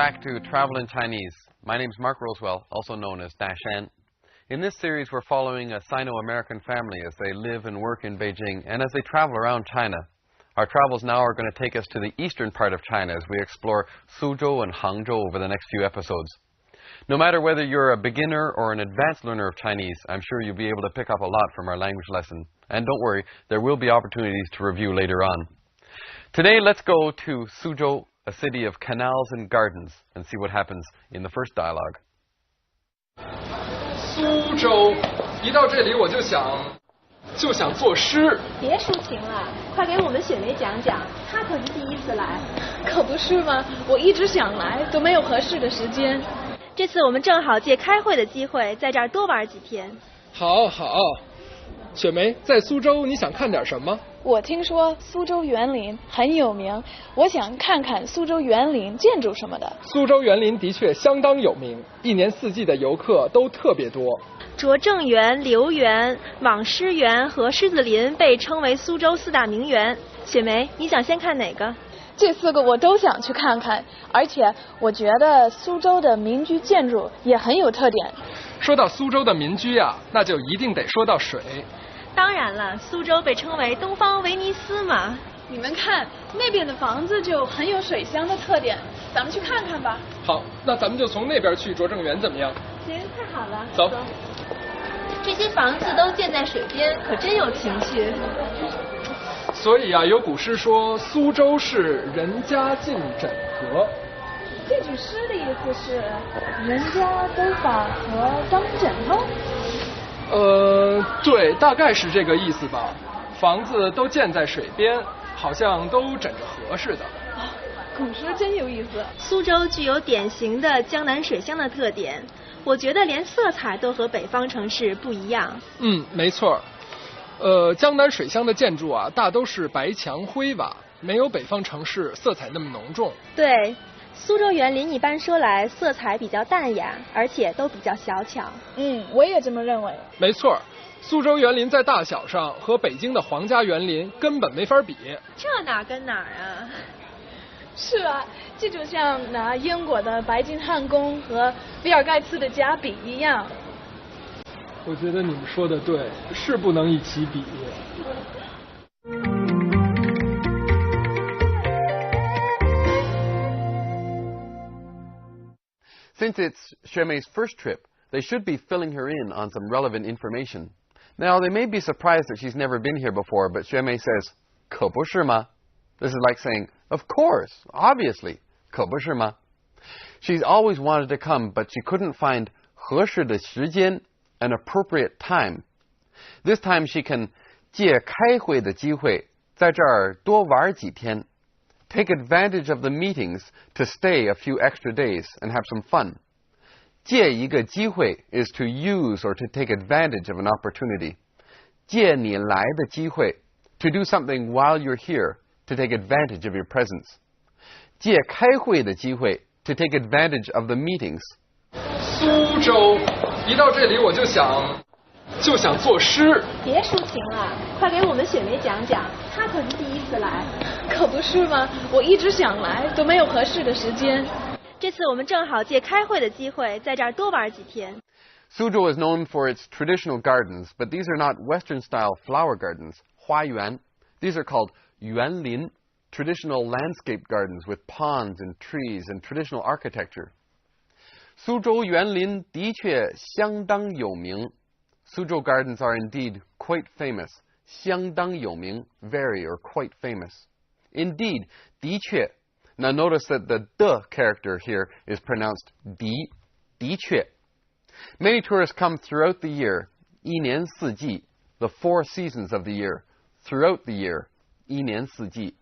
back to Travel in Chinese. My name's Mark Rosewell, also known as Dashan. In this series, we're following a Sino-American family as they live and work in Beijing and as they travel around China. Our travels now are going to take us to the eastern part of China as we explore Suzhou and Hangzhou over the next few episodes. No matter whether you're a beginner or an advanced learner of Chinese, I'm sure you'll be able to pick up a lot from our language lesson. And don't worry, there will be opportunities to review later on. Today, let's go to Suzhou, a city of canals and gardens, and see what happens in the first dialogue. 苏州，一到这里我就想作诗。别抒情了，快给我们雪梅讲讲，她可是第一次来。可不是吗？我一直想来，都没有合适的时间。这次我们正好借开会的机会，在这儿多玩几天。好，雪梅，在苏州你想看点什么？我听说苏州园林很有名，我想看看苏州园林建筑什么的。苏州园林的确相当有名，一年四季的游客都特别多。拙政园、留园、网师园和狮子林被称为苏州四大名园。雪梅，你想先看哪个？这四个我都想去看看，而且我觉得苏州的民居建筑也很有特点。说到苏州的民居啊，那就一定得说到水。当然了，苏州被称为东方威尼斯嘛。你们看那边的房子就很有水乡的特点，咱们去看看吧。好，那咱们就从那边去拙政园怎么样？行，太好了。走。这些房子都建在水边，可真有情趣。所以啊，有古诗说苏州是人家尽枕河。这句诗的意思是人家都把河当枕头？对，大概是这个意思吧。房子都建在水边，好像都枕着河似的。古诗真有意思。苏州具有典型的江南水乡的特点，我觉得连色彩都和北方城市不一样。没错。江南水乡的建筑啊，大都是白墙灰瓦，没有北方城市色彩那么浓重。对，苏州园林一般说来色彩比较淡雅，而且都比较小巧。我也这么认为。没错，苏州园林在大小上和北京的皇家园林根本没法比。这哪跟哪儿啊？是啊，这就像拿英国的白金汉宫和比尔盖茨的家比一样。我觉得你们说的对，是不能一起比。Since it's Xuemei's first trip, they should be filling her in on some relevant information. Now, they may be surprised that she's never been here before, but Xuemei says, 可不是吗? This is like saying, of course, obviously, 可不是吗? She's always wanted to come, but she couldn't find 合适的时间, an appropriate time. This time she can 借开会的机会，在这儿多玩几天。Take advantage of the meetings to stay a few extra days and have some fun. 借一个机会 is to use or to take advantage of an opportunity. 借你来的机会 to do something while you're here, to take advantage of your presence. 借开会的机会 to take advantage of the meetings. 苏州，一到这里我就想作诗。别抒情了，快给我们雪梅讲讲，她可是第一次来。可不是吗？我一直想来，都没有合适的时间。这次我们正好借开会的机会，在这儿多玩几天。Suzhou is known for its traditional gardens, but these are not Western-style flower gardens, 花园. These are called 园林, traditional landscape gardens with ponds and trees and traditional architecture. 苏州园林的确相当有名. Suzhou gardens are indeed quite famous. 相当有名, very or quite famous. Indeed, 的确. Now notice that the de character here is pronounced 的确. Many tourists come throughout the year, 一年四季, the 4 seasons of the year, throughout the year, 一年四季.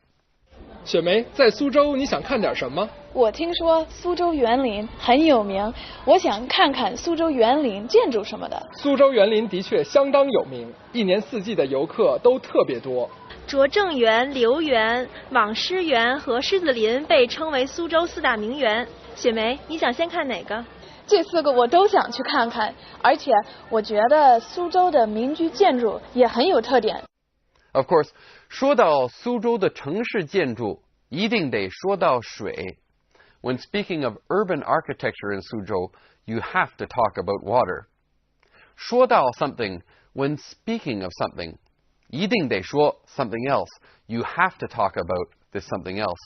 雪梅，在苏州你想看点什么？我听说苏州园林很有名，我想看看苏州园林建筑什么的。苏州园林的确相当有名，一年四季的游客都特别多。拙政园、留园、网师园和狮子林被称为苏州四大名园。雪梅，你想先看哪个？这四个我都想去看看，而且我觉得苏州的民居建筑也很有特点。Of course, 说到苏州的城市建筑，一定得说到水。when speaking of urban architecture in Suzhou, you have to talk about water. 说到 something, when speaking of something, 一定得说 something else. You have to talk about this something else.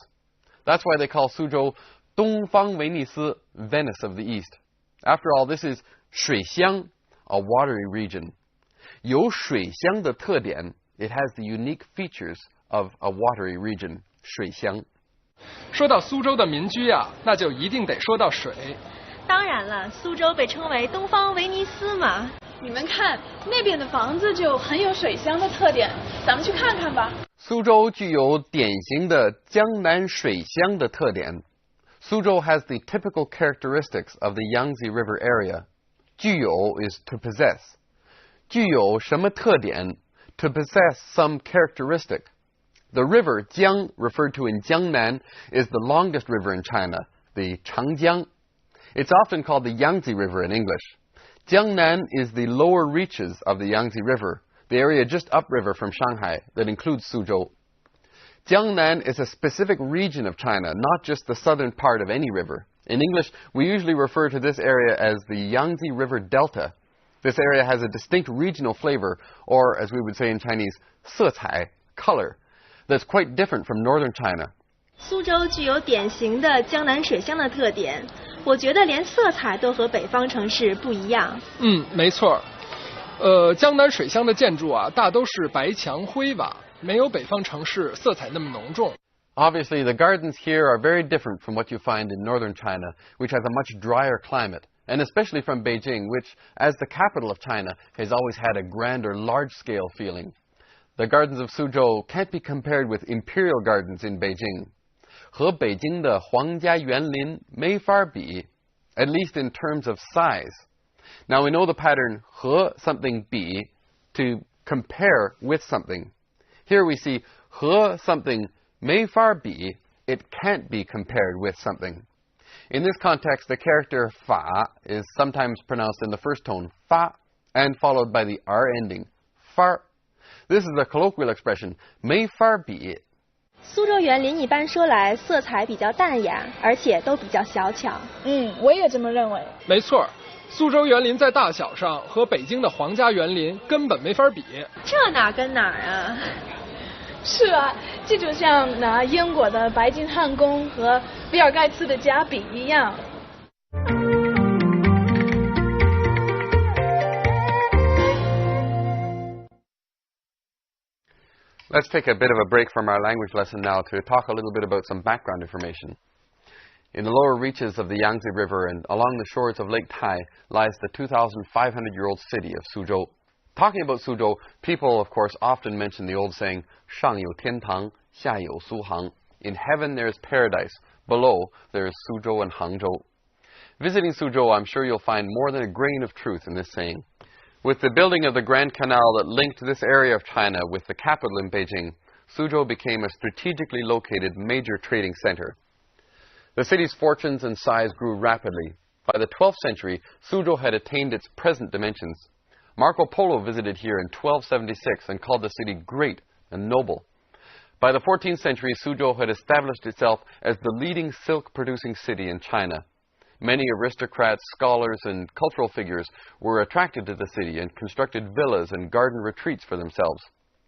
That's why they call Suzhou 东方威尼斯, Venice of the East. After all, this is 水乡, a watery region. 有水乡的特点, it has the unique features of a watery region, 水乡。说到苏州的民居啊，那就一定得说到水。当然了，苏州被称为东方威尼斯嘛。你们看那边的房子就很有水乡的特点，咱们去看看吧。苏州具有典型的江南水乡的特点。Suzhou has the typical characteristics of the Yangtze River area. 具有 is to possess. 具有什么特点? To possess some characteristic. The river Jiang, referred to in Jiangnan, is the longest river in China, the Changjiang. It's often called the Yangtze River in English. Jiangnan is the lower reaches of the Yangtze River, the area just upriver from Shanghai that includes Suzhou. Jiangnan is a specific region of China, not just the southern part of any river. In English, we usually refer to this area as the Yangtze River Delta. This area has a distinct regional flavor, or as we would say in Chinese, 色彩, color, that's quite different from northern China. 苏州具有典型的江南水乡的特点，我觉得连色彩都和北方城市不一样。没错。江南水乡的建筑啊，大都是白墙灰瓦，没有北方城市色彩那么浓重。Obviously, the gardens here are very different from what you find in northern China, which has a much drier climate, and especially from Beijing, which, as the capital of China, has always had a grander, large-scale feeling. The gardens of Suzhou can't be compared with imperial gardens in Beijing. 和北京的皇家园林没法比, at least in terms of size. Now we know the pattern 和 something 比 to compare with something. Here we see 和 something 没法比, it can't be compared with something. In this context, the character 法 is sometimes pronounced in the first tone 发 and followed by the R ending 法. This is a colloquial expression 没法比. 苏州园林一般说来色彩比较淡雅，而且都比较小巧。我也这么认为。没错，苏州园林在大小上和北京的皇家园林根本没法比。这哪跟哪儿啊？是啊，这就像拿英国的白金汉宫和比尔盖茨的家比一样。Let's take a bit of a break from our language lesson now to talk a little bit about some background information. In the lower reaches of the Yangtze River and along the shores of Lake Tai lies the 2,500-year-old city of Suzhou. Talking about Suzhou, people, of course, often mention the old saying, 上有天堂, 下有苏杭. In heaven there is paradise. Below there is Suzhou and Hangzhou. Visiting Suzhou, I'm sure you'll find more than a grain of truth in this saying. With the building of the Grand Canal that linked this area of China with the capital in Beijing, Suzhou became a strategically located major trading center. The city's fortunes and size grew rapidly. By the 12th century, Suzhou had attained its present dimensions. Marco Polo visited here in 1276 and called the city great and noble. By the 14th century, Suzhou had established itself as the leading silk-producing city in China. Many aristocrats, scholars, and cultural figures were attracted to the city and constructed villas and garden retreats for themselves.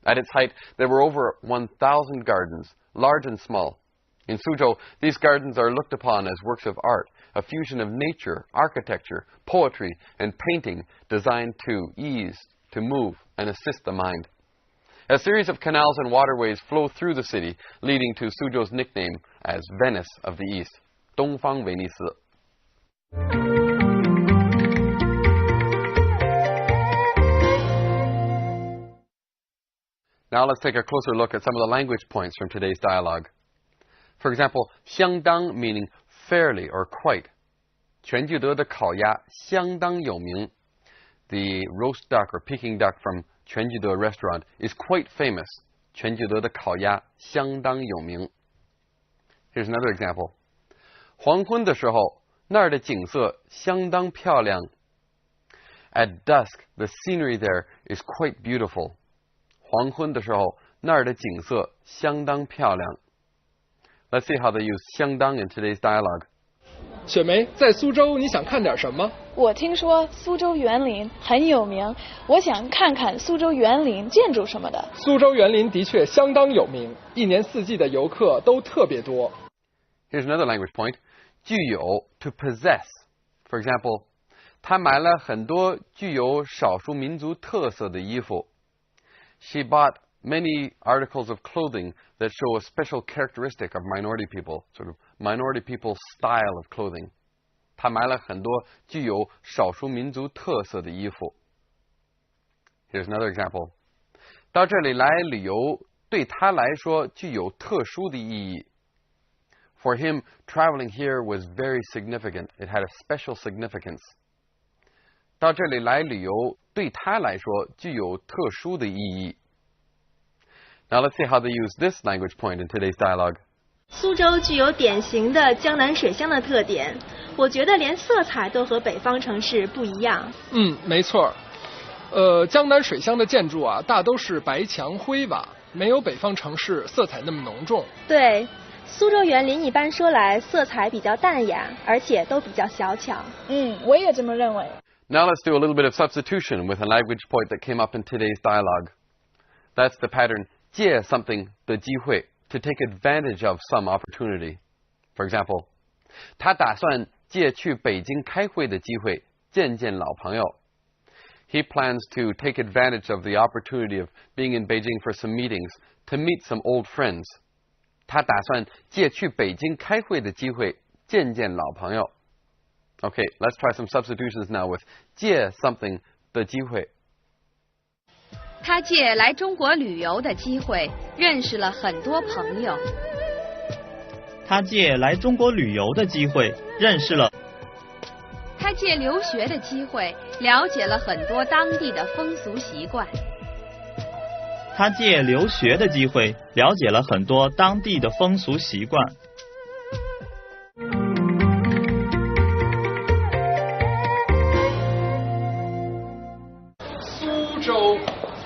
At its height, there were over 1,000 gardens, large and small. In Suzhou, these gardens are looked upon as works of art, a fusion of nature, architecture, poetry, and painting designed to ease, to move, and assist the mind. A series of canals and waterways flow through the city, leading to Suzhou's nickname as Venice of the East, 东方威尼斯. Now let's take a closer look at some of the language points from today's dialogue. For example, 相当 meaning fairly or quite. 全聚德的烤鸭相当有名. The roast duck or Peking duck from 全聚德 restaurant is quite famous. 全聚德的烤鸭相当有名. Here's another example. 黄昏的时候那儿的景色相当漂亮. At dusk, the scenery there is quite beautiful. 黄昏的时候那儿的景色相当漂亮. Let's see how they use 相当 in today's dialogue. 雪梅，在苏州你想看点什么？我听说苏州园林很有名，我想看看苏州园林建筑什么的。苏州园林的确相当有名，一年四季的游客都特别多。Here's another language point. 具有 to possess. For example, 她买了很多具有少数民族特色的衣服。She bought many articles of clothing that show a special characteristic of minority people, sort of minority people's style of clothing. 她买了很多具有少数民族特色的衣服。Here's another example. 到这里来旅游对她来说具有特殊的意义。For him, traveling here was very significant. It had a special significance. 到这里来旅游对他来说具有特殊的意义。Now let's see how they use this language point in today's dialogue. 苏州具有典型的江南水乡的特点，我觉得连色彩都和北方城市不一样。没错。江南水乡的建筑啊，大都是白墙灰瓦，没有北方城市色彩那么浓重。对，苏州园林一般说来色彩比较淡雅，而且都比较小巧。我也这么认为。Now let's do a little bit of substitution with a language point that came up in today's dialogue. That's the pattern 借 something 的机会 to take advantage of some opportunity. For example, 他打算借去北京开会的机会见见老朋友。He plans to take advantage of the opportunity of being in Beijing for some meetings to meet some old friends. 他打算借去北京开会的机会见见老朋友。Okay, let's try some substitutions now with 借 something 的机会。他借来中国旅游的机会认识了很多朋友。他借来中国旅游的机会认识了。他借留学的机会了解了很多当地的风俗习惯。他借留学的机会了解了很多当地的风俗习惯。苏州，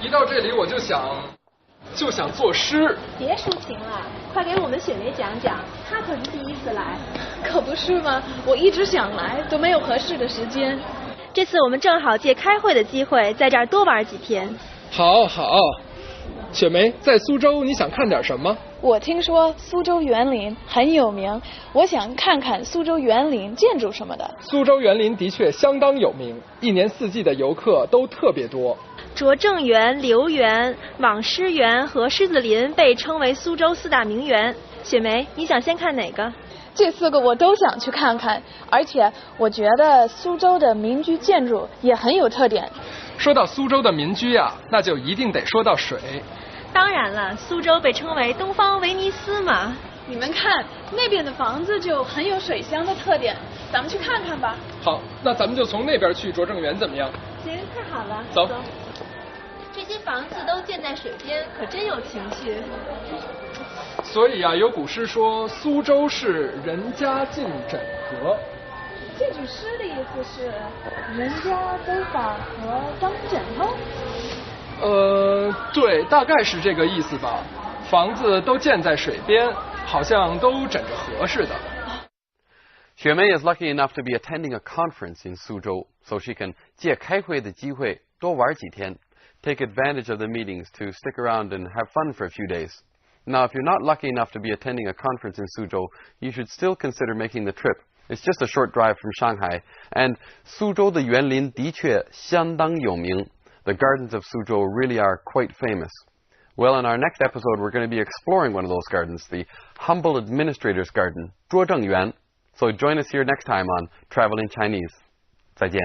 一到这里我就想作诗。别抒情了，快给我们雪梅讲讲，她可是第一次来。可不是吗？我一直想来，都没有合适的时间。这次我们正好借开会的机会，在这儿多玩几天。好。雪梅，在苏州你想看点什么？我听说苏州园林很有名，我想看看苏州园林建筑什么的。苏州园林的确相当有名，一年四季的游客都特别多。拙政园、留园、网师园和狮子林被称为苏州四大名园。雪梅，你想先看哪个？这4个我都想去看看，而且我觉得苏州的民居建筑也很有特点。说到苏州的民居啊，那就一定得说到水。当然了，苏州被称为东方威尼斯嘛。你们看那边的房子就很有水乡的特点，咱们去看看吧。好，那咱们就从那边去拙政园怎么样？行，太好了。走。这些房子都建在水边，可真有情趣。所以啊，有古诗说苏州市人家尽枕河。这句诗的意思是人家都把河当枕头？对，大概是这个意思吧。房子都建在水边，好像都枕着河似的。雪梅 is lucky enough to be attending a conference in Suzhou, so she can 借开会的机会多玩几天 take advantage of the meetings to stick around and have fun for a few days. Now, if you're not lucky enough to be attending a conference in Suzhou, you should still consider making the trip. It's just a short drive from Shanghai, and 苏州的园林的确相当有名. The gardens of Suzhou really are quite famous. Well, in our next episode, we're going to be exploring one of those gardens, the Humble Administrator's Garden, 拙政园. So join us here next time on Traveling Chinese. 再见.